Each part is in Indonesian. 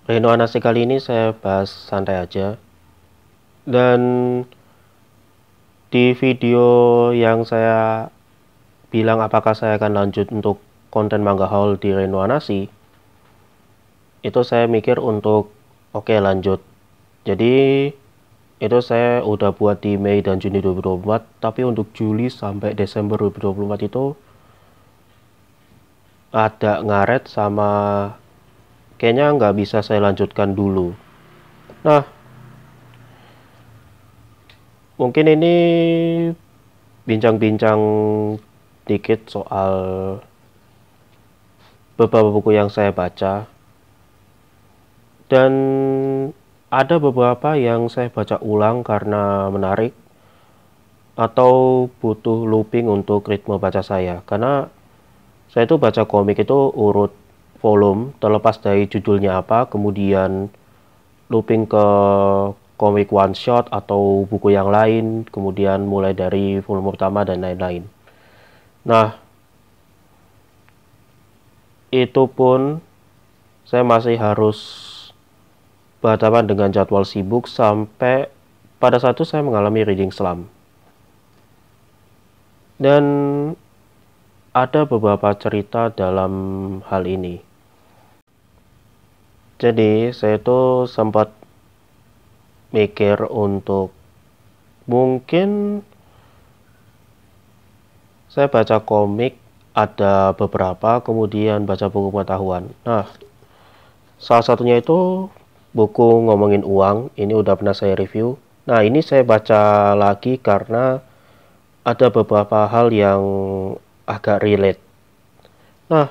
Reno Anase kali ini saya bahas santai aja. Dan di video yang saya bilang apakah saya akan lanjut untuk konten manga haul di Reno Anase, itu saya mikir untuk oke lanjut. Jadi itu saya udah buat di Mei dan Juni 2024, tapi untuk Juli sampai Desember 2024 itu ada ngaret sama kayaknya nggak bisa saya lanjutkan dulu. Nah, mungkin ini bincang-bincang dikit soal beberapa buku yang saya baca, dan ada beberapa yang saya baca ulang karena menarik atau butuh looping untuk ritme baca saya, karena saya itu baca komik itu urut volume terlepas dari judulnya apa, kemudian looping ke komik one shot atau buku yang lain, kemudian mulai dari volume pertama dan lain-lain. Nah, itu pun saya masih harus berhadapan dengan jadwal sibuk sampai pada saat itu saya mengalami reading slump. Dan ada beberapa cerita dalam hal ini. Jadi saya itu sempat mikir untuk mungkin saya baca komik ada beberapa, kemudian baca buku pengetahuan. Nah, salah satunya itu buku ngomongin uang, ini udah pernah saya review. Nah, ini saya baca lagi karena ada beberapa hal yang agak relate. Nah,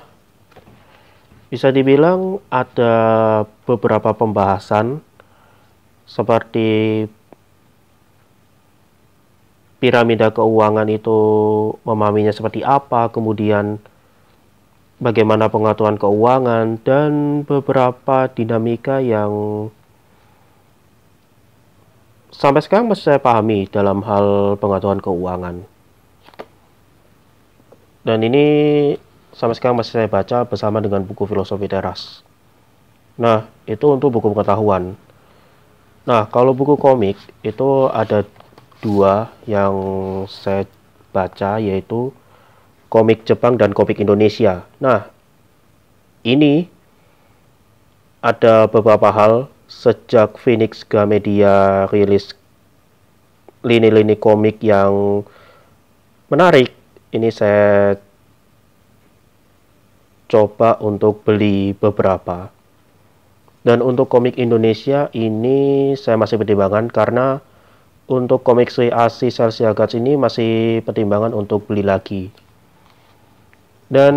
bisa dibilang ada beberapa pembahasan seperti piramida keuangan itu memahaminya seperti apa, kemudian bagaimana pengaturan keuangan, dan beberapa dinamika yang sampai sekarang masih saya pahami dalam hal pengaturan keuangan. Dan ini sampai sekarang masih saya baca bersama dengan buku filosofi teras. Nah, itu untuk buku pengetahuan. Nah, kalau buku komik itu ada dua yang saya baca, yaitu komik Jepang dan komik Indonesia. Nah, ini ada beberapa hal sejak Phoenix Gramedia rilis lini-lini komik yang menarik. Ini saya coba untuk beli beberapa. Dan untuk komik Indonesia ini saya masih pertimbangkan, karena untuk komik Sri Asih Celsia Guts ini masih pertimbangan untuk beli lagi. Dan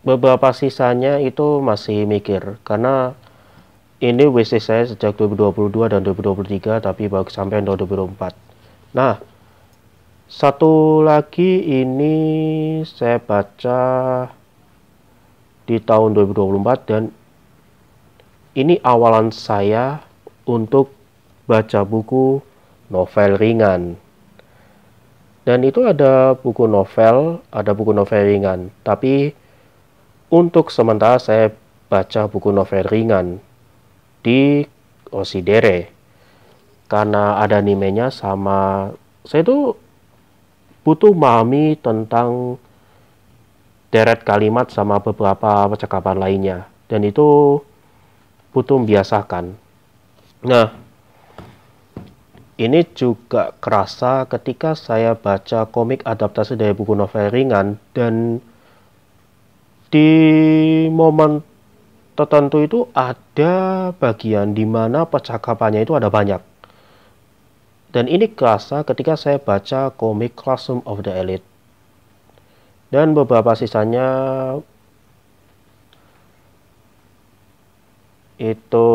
beberapa sisanya itu masih mikir, karena ini wishlist saya sejak 2022 dan 2023, tapi baru sampai 2024. Nah, satu lagi ini saya baca di tahun 2024, dan ini awalan saya untuk baca buku novel ringan. Dan itu ada buku novel ringan. Tapi untuk sementara saya baca buku novel ringan di Oshidere, karena ada animenya, sama saya tuh butuh memahami tentang deret kalimat sama beberapa percakapan lainnya, dan itu butuh membiasakan. Nah, ini juga kerasa ketika saya baca komik adaptasi dari buku novel ringan, dan di momen tertentu itu ada bagian di mana percakapannya itu ada banyak. Dan ini kerasa ketika saya baca komik Classroom of the Elite. Dan beberapa sisanya itu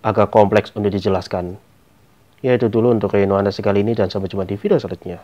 agak kompleks untuk dijelaskan. Ya, itu dulu untuk Reno Anda sekali ini, dan sampai jumpa di video selanjutnya.